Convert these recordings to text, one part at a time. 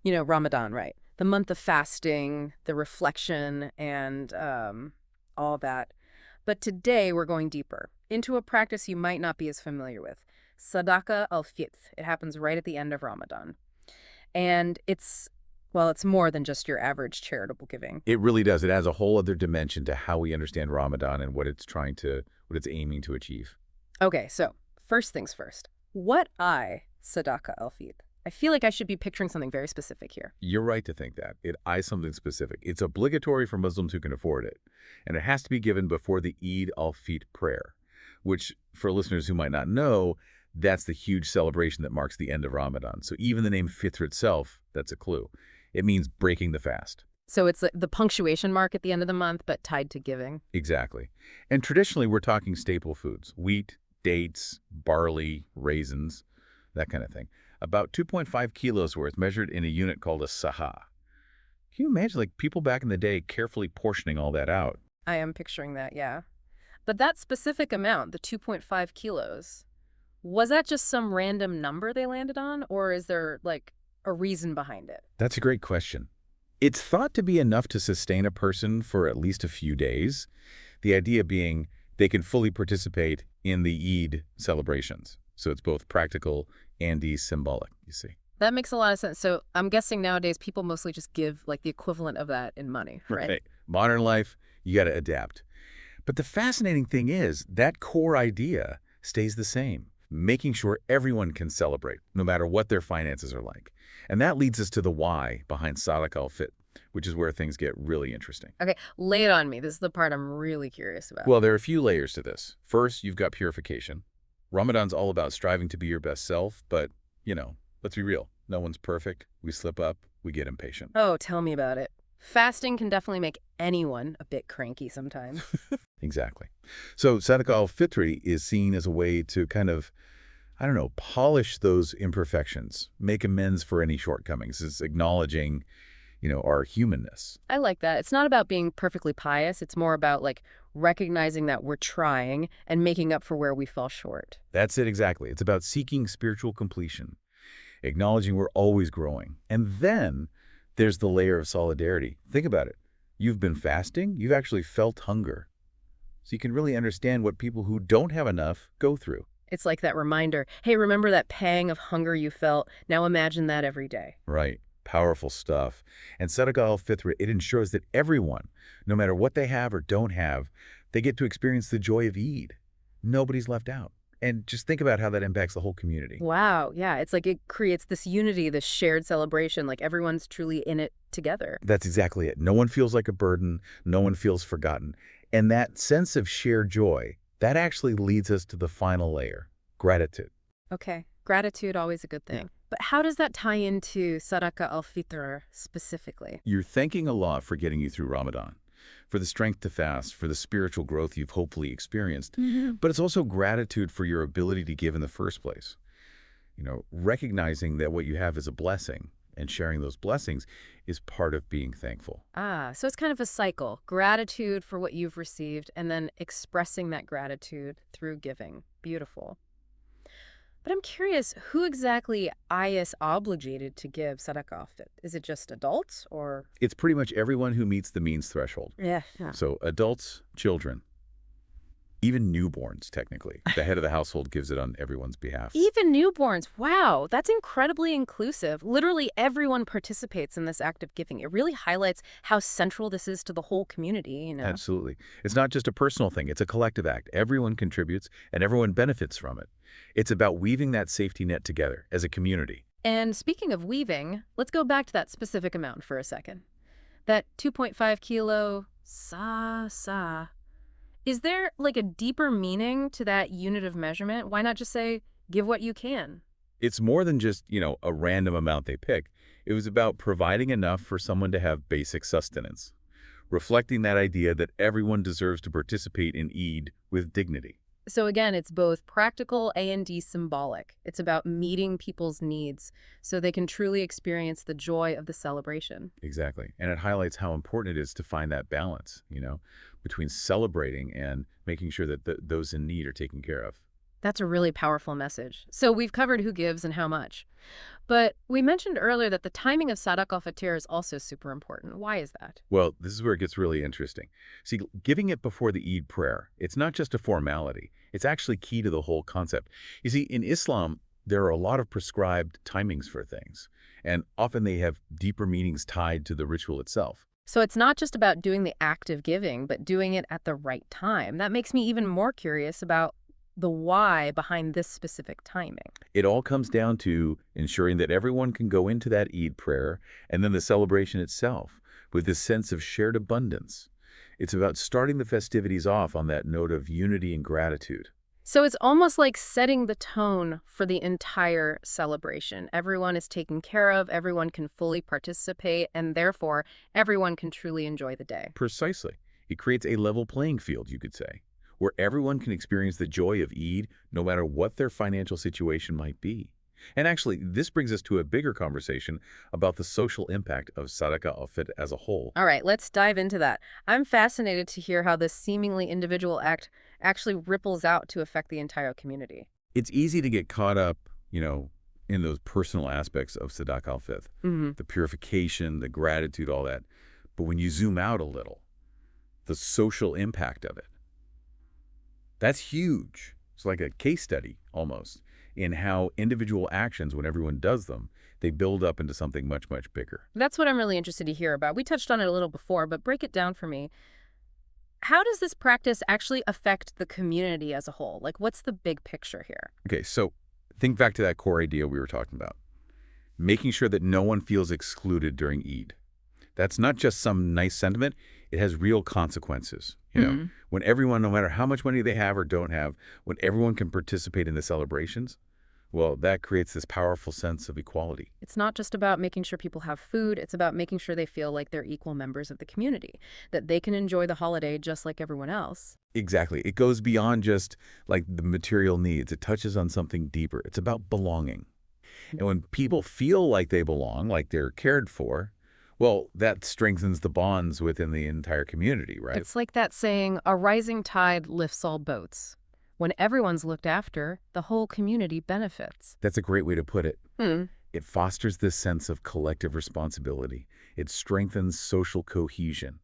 Ramadan, right? The month of fasting, the reflection, and all that. But today we're going deeper into a practice you might not be as familiar with. Sadaqat al-Fitr. It happens right at the end of Ramadan. And it's more than just your average charitable giving. It really does. It adds a whole other dimension to how we understand Ramadan and what it's aiming to achieve. Okay, so first things first. Sadaqat al-Fitr? I feel like I should be picturing something very specific here. You're right to think that. It eyes something specific. It's obligatory for Muslims who can afford it, and it has to be given before the Eid al-Fitr prayer, which, for listeners who might not know, that's the huge celebration that marks the end of Ramadan. So even the name Fitr itself, that's a clue. It means breaking the fast. So it's the punctuation mark at the end of the month, but tied to giving. Exactly. And traditionally, we're talking staple foods: wheat, dates, barley, raisins, that kind of thing. About 2.5 kilos worth, measured in a unit called a saha. Can you imagine, people back in the day carefully portioning all that out? I am picturing that, yeah. But that specific amount, the 2.5 kilos, was that just some random number they landed on, or is there, a reason behind it? That's a great question. It's thought to be enough to sustain a person for at least a few days. The idea being they can fully participate in the Eid celebrations. So it's both practical and symbolic, you see. That makes a lot of sense. So I'm guessing nowadays people mostly just give the equivalent of that in money, right? Right. Modern life, you got to adapt. But the fascinating thing is that core idea stays the same, making sure everyone can celebrate, no matter what their finances are like. And that leads us to the why behind Sadaqat al-Fitr, which is where things get really interesting. Okay, lay it on me. This is the part I'm really curious about. Well, there are a few layers to this. First, you've got purification. Ramadan's all about striving to be your best self, but, let's be real. No one's perfect. We slip up. We get impatient. Oh, tell me about it. Fasting can definitely make anyone a bit cranky sometimes. Exactly. So Sadaqat al-Fitr is seen as a way to kind of, polish those imperfections, make amends for any shortcomings. It's acknowledging, our humanness. I like that. It's not about being perfectly pious. It's more about, recognizing that we're trying and making up for where we fell short. That's it exactly. It's about seeking spiritual completion, acknowledging we're always growing. And then there's the layer of solidarity. Think about it. You've been fasting. You've actually felt hunger. So you can really understand what people who don't have enough go through. It's like that reminder, hey, remember that pang of hunger you felt? Now imagine that every day. Right. Powerful stuff. And Sadaqat al-Fitr, it ensures that everyone, no matter what they have or don't have, they get to experience the joy of Eid. Nobody's left out. And just think about how that impacts the whole community. Wow, yeah, it's like it creates this unity, this shared celebration, like everyone's truly in it together. That's exactly it. No one feels like a burden. No one feels forgotten. And that sense of shared joy, that actually leads us to the final layer, gratitude. Okay, gratitude, always a good thing. Yeah. But how does that tie into Sadaqat al-Fitr specifically? You're thanking Allah for getting you through Ramadan, for the strength to fast, for the spiritual growth you've hopefully experienced. But it's also gratitude for your ability to give in the first place. Recognizing that what you have is a blessing and sharing those blessings is part of being thankful. Ah, so it's kind of a cycle. Gratitude for what you've received and then expressing that gratitude through giving. Beautiful. But I'm curious, who exactly is obligated to give Sadaqat? Is it just adults or? It's pretty much everyone who meets the means threshold. Yeah. So adults, children, even newborns, technically. The head of the household gives it on everyone's behalf. Even newborns. Wow, that's incredibly inclusive. Literally everyone participates in this act of giving. It really highlights how central this is to the whole community, Absolutely. It's not just a personal thing. It's a collective act. Everyone contributes and everyone benefits from it. It's about weaving that safety net together as a community. And speaking of weaving, let's go back to that specific amount for a second. That 2.5 kilo sa. Is there a deeper meaning to that unit of measurement? Why not just say, give what you can? It's more than just, a random amount they pick. It was about providing enough for someone to have basic sustenance, reflecting that idea that everyone deserves to participate in Eid with dignity. So again, it's both practical and symbolic. It's about meeting people's needs so they can truly experience the joy of the celebration. Exactly. And it highlights how important it is to find that balance, between celebrating and making sure that those in need are taken care of. That's a really powerful message. So we've covered who gives and how much. But we mentioned earlier that the timing of Sadaqat al-Fitr is also super important. Why is that? Well, this is where it gets really interesting. See, giving it before the Eid prayer, it's not just a formality. It's actually key to the whole concept. You see, in Islam, there are a lot of prescribed timings for things, and often they have deeper meanings tied to the ritual itself. So it's not just about doing the act of giving, but doing it at the right time. That makes me even more curious about the why behind this specific timing. It all comes down to ensuring that everyone can go into that Eid prayer and then the celebration itself with this sense of shared abundance. It's about starting the festivities off on that note of unity and gratitude. So it's almost like setting the tone for the entire celebration. Everyone is taken care of, everyone can fully participate, and therefore everyone can truly enjoy the day. Precisely. It creates a level playing field, you could say, where everyone can experience the joy of Eid no matter what their financial situation might be. And actually, this brings us to a bigger conversation about the social impact of Sadaqat al-Fitr as a whole. All right, let's dive into that. I'm fascinated to hear how this seemingly individual act actually ripples out to affect the entire community. It's easy to get caught up, in those personal aspects of Sadaqat al-Fitr, Hmm. the purification, the gratitude, all that. But when you zoom out a little, the social impact of it, that's huge. It's like a case study, almost, in how individual actions, when everyone does them, they build up into something much, much bigger. That's what I'm really interested to hear about. We touched on it a little before, but break it down for me. How does this practice actually affect the community as a whole? Like, what's the big picture here? Okay, so think back to that core idea we were talking about. Making sure that no one feels excluded during Eid. That's not just some nice sentiment. It has real consequences. Mhm. When everyone, no matter how much money they have or don't have, when everyone can participate in the celebrations, well, that creates this powerful sense of equality. It's not just about making sure people have food, it's about making sure they feel like they're equal members of the community, that they can enjoy the holiday just like everyone else. Exactly. It goes beyond just like the material needs. It touches on something deeper. It's about belonging. And when people feel like they belong, like they're cared for, well, that strengthens the bonds within the entire community, right? It's like that saying, a rising tide lifts all boats. When everyone's looked after, the whole community benefits. That's a great way to put it. Hmm. It fosters this sense of collective responsibility. It strengthens social cohesion.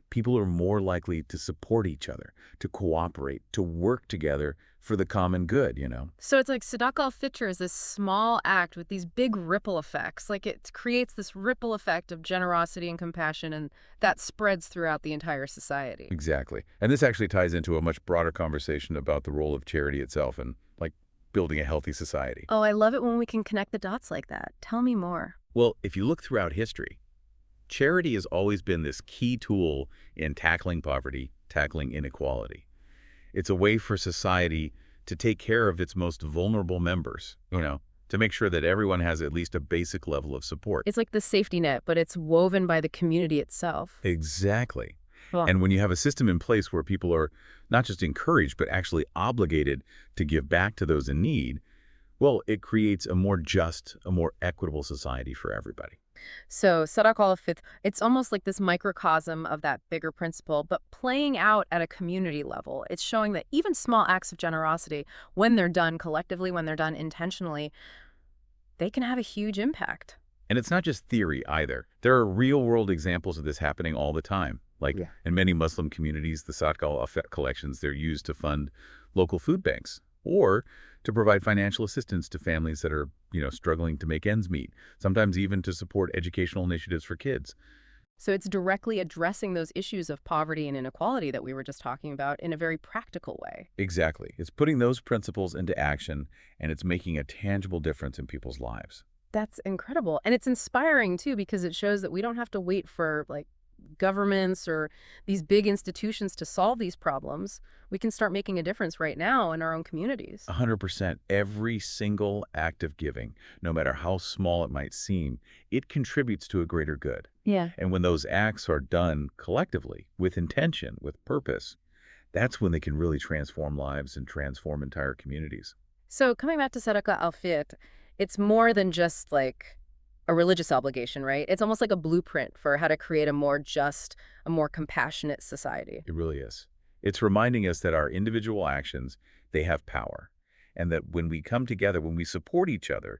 People are more likely to support each other, to cooperate, to work together for the common good. So it's like Sadaqat al-Fitr is this small act with these big ripple effects. Like it creates this ripple effect of generosity and compassion, and that spreads throughout the entire society. Exactly. And this actually ties into a much broader conversation about the role of charity itself and, like, building a healthy society. Oh, I love it when we can connect the dots like that. Tell me more. Well, if you look throughout history, charity has always been this key tool in tackling poverty, tackling inequality. It's a way for society to take care of its most vulnerable members, to make sure that everyone has at least a basic level of support. It's like the safety net, but it's woven by the community itself. Exactly. Well, And when you have a system in place where people are not just encouraged, but actually obligated to give back to those in need, well, it creates a more just, a more equitable society for everybody. so Sadaqat al-Fitr, it's almost like this microcosm of that bigger principle, but playing out at a community level. It's showing that even small acts of generosity, when they're done collectively, when they're done intentionally, they can have a huge impact. And it's not just theory either. There are real-world examples of this happening all the time. Like Yeah. in many Muslim communities, the Sadaqat al-Fitr collections, they're used to fund local food banks or to provide financial assistance to families that are, struggling to make ends meet, sometimes even to support educational initiatives for kids. So it's directly addressing those issues of poverty and inequality that we were just talking about in a very practical way. Exactly. It's putting those principles into action, and it's making a tangible difference in people's lives. That's incredible. And it's inspiring, too, because it shows that we don't have to wait for, like, governments or these big institutions to solve these problems. We can start making a difference right now in our own communities. 100%. Every single act of giving, no matter how small it might seem, it contributes to a greater good. Yeah. And when those acts are done collectively, with intention, with purpose, that's when they can really transform lives and transform entire communities. So coming back to Sadaqat al-Fitr, it's more than just like a religious obligation, right? It's almost like a blueprint for how to create a more just, a more compassionate society. It really is. It's reminding us that our individual actions, they have power. and that when we come together, when we support each other,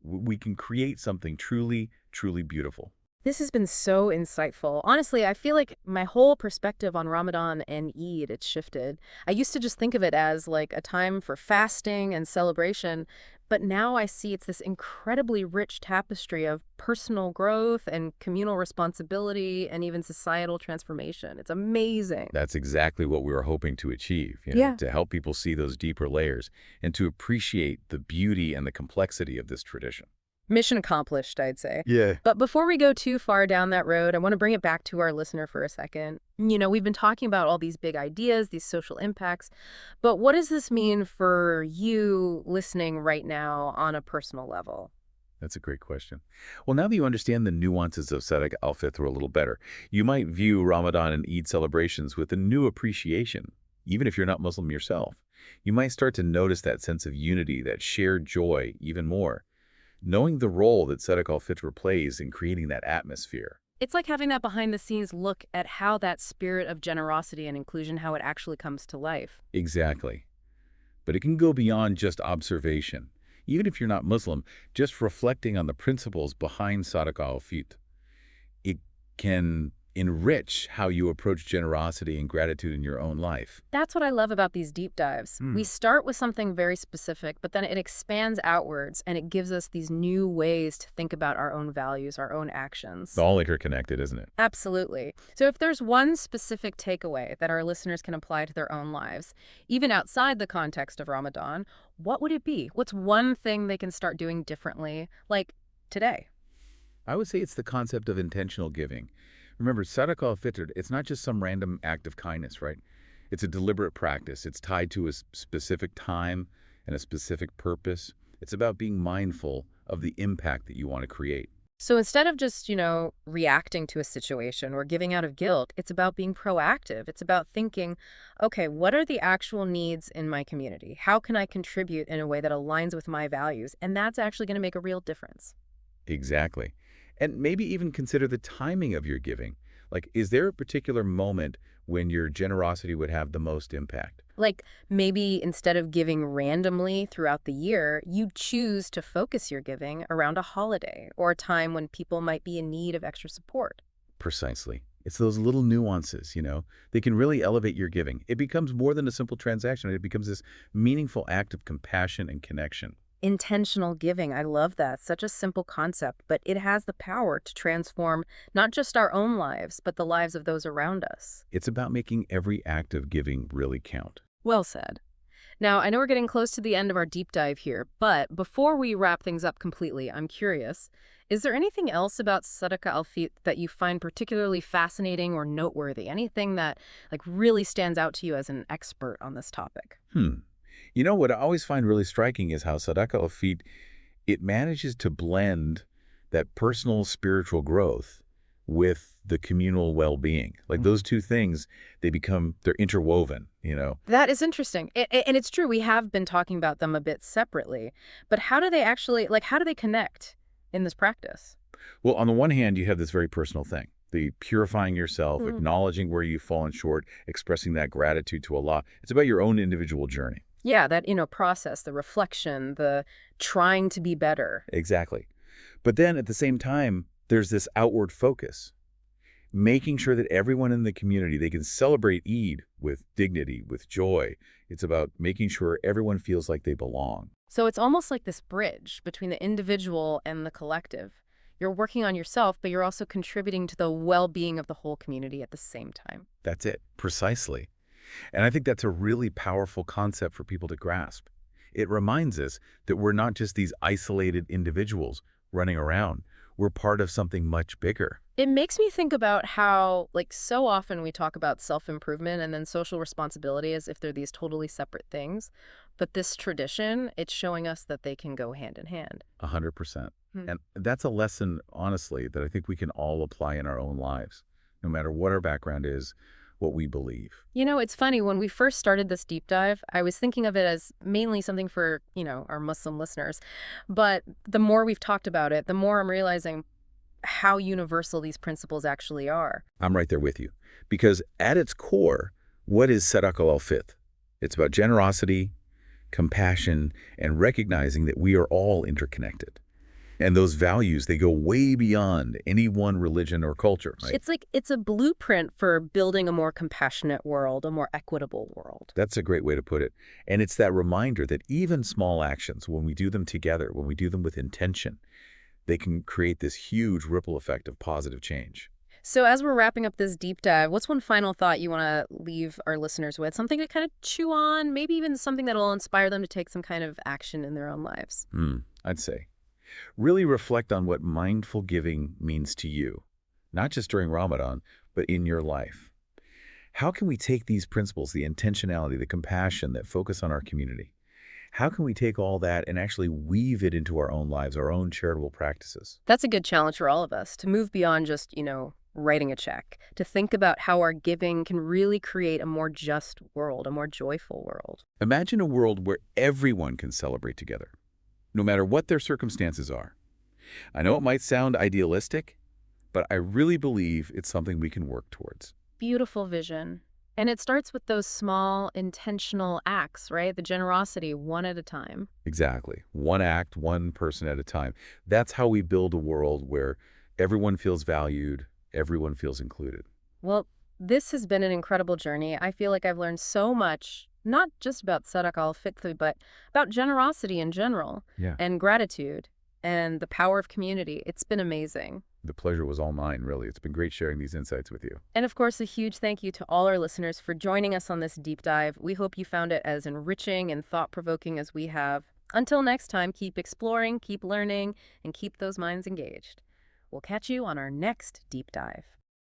we can create something truly, truly beautiful. This has been so insightful. Honestly, I feel like my whole perspective on Ramadan and Eid, it's shifted. I used to just think of it as like a time for fasting and celebration, but now I see it's this incredibly rich tapestry of personal growth and communal responsibility and even societal transformation. It's amazing. That's exactly what we were hoping to achieve, Yeah. to help people see those deeper layers and to appreciate the beauty and the complexity of this tradition. Mission accomplished, I'd say. Yeah. But before we go too far down that road, I want to bring it back to our listener for a second. We've been talking about all these big ideas, these social impacts, but what does this mean for you listening right now on a personal level? That's a great question. Well, now that you understand the nuances of Sadaqat al-Fitr a little better, you might view Ramadan and Eid celebrations with a new appreciation, even if you're not Muslim yourself. You might start to notice that sense of unity, that shared joy even more, knowing the role that Sadaqat al-Fitr plays in creating that atmosphere. It's like having that behind-the-scenes look at how that spirit of generosity and inclusion, how it actually comes to life. Exactly. But it can go beyond just observation. Even if you're not Muslim, just reflecting on the principles behind Sadaqat al-Fitr, it can enrich how you approach generosity and gratitude in your own life. That's what I love about these deep dives. We start with something very specific, but then it expands outwards and it gives us these new ways to think about our own values, our own actions. It's all interconnected, isn't it? Absolutely. So if there's one specific takeaway that our listeners can apply to their own lives, even outside the context of Ramadan, what would it be? What's one thing they can start doing differently, like today? I would say it's the concept of intentional giving. Remember, Sadaqat al-Fitr, it's not just some random act of kindness, right? It's a deliberate practice. It's tied to a specific time and a specific purpose. It's about being mindful of the impact that you want to create. So instead of just, reacting to a situation or giving out of guilt, it's about being proactive. It's about thinking, okay, what are the actual needs in my community? How can I contribute in a way that aligns with my values? And that's actually going to make a real difference. Exactly. And maybe even consider the timing of your giving. Like, is there a particular moment when your generosity would have the most impact? Like maybe instead of giving randomly throughout the year, you choose to focus your giving around a holiday or a time when people might be in need of extra support. Precisely. It's those little nuances, They can really elevate your giving. It becomes more than a simple transaction. It becomes this meaningful act of compassion and connection. Intentional giving. I love that. Such a simple concept, but it has the power to transform not just our own lives, but the lives of those around us. It's about making every act of giving really count. Well said. Now, I know we're getting close to the end of our deep dive here, but before we wrap things up completely, I'm curious, is there anything else about Sadaqat al-Fitr that you find particularly fascinating or noteworthy? Anything that really stands out to you as an expert on this topic? What I always find really striking is how Sadaqat al-Fitr, it manages to blend that personal spiritual growth with the communal well-being. Like those two things, they're interwoven. That is interesting. And it's true, we have been talking about them a bit separately, but how do they actually, how do they connect in this practice? Well, on the one hand, you have this very personal thing, the purifying yourself, acknowledging where you've fallen short, expressing that gratitude to Allah. It's about your own individual journey. Yeah, that, process, the reflection, the trying to be better. Exactly. But then at the same time, there's this outward focus, making sure that everyone in the community, they can celebrate Eid with dignity, with joy. It's about making sure everyone feels like they belong. So it's almost like this bridge between the individual and the collective. You're working on yourself, but you're also contributing to the well-being of the whole community at the same time. That's it, precisely. And I think that's a really powerful concept for people to grasp. It reminds us that we're not just these isolated individuals running around. We're part of something much bigger. It makes me think about how, so often we talk about self-improvement and then social responsibility as if they're these totally separate things. But this tradition, it's showing us that they can go hand in hand. 100%. And that's a lesson, honestly, that I think we can all apply in our own lives, no matter what our background is, what we believe. It's funny, when we first started this deep dive, I was thinking of it as mainly something for, our Muslim listeners. But the more we've talked about it, the more I'm realizing how universal these principles actually are. I'm right there with you. Because at its core, what is Sadaqat al-Fitr? It's about generosity, compassion, and recognizing that we are all interconnected. And those values, they go way beyond any one religion or culture, right? It's like it's a blueprint for building a more compassionate world, a more equitable world. That's a great way to put it. And it's that reminder that even small actions, when we do them together, when we do them with intention, they can create this huge ripple effect of positive change. So as we're wrapping up this deep dive, what's one final thought you want to leave our listeners with? Something to kind of chew on, maybe even something that'll inspire them to take some kind of action in their own lives. I'd say. Really reflect on what mindful giving means to you, not just during Ramadan, but in your life. How can we take these principles, the intentionality, the compassion that focus on our community? How can we take all that and actually weave it into our own lives, our own charitable practices? That's a good challenge for all of us, to move beyond just, writing a check, to think about how our giving can really create a more just world, a more joyful world. Imagine a world where everyone can celebrate together, no matter what their circumstances are. I know it might sound idealistic, but I really believe it's something we can work towards. Beautiful vision. And it starts with those small, intentional acts, right? The generosity, one at a time. Exactly. One act, one person at a time. That's how we build a world where everyone feels valued, everyone feels included. Well, this has been an incredible journey. I feel like I've learned so much, not just about Sadaqat al-Fitr, but about generosity in general, Yeah. and gratitude, and the power of community. It's been amazing. The pleasure was all mine, really. It's been great sharing these insights with you. And of course, a huge thank you to all our listeners for joining us on this deep dive. We hope you found it as enriching and thought-provoking as we have. Until next time, keep exploring, keep learning, and keep those minds engaged. We'll catch you on our next deep dive.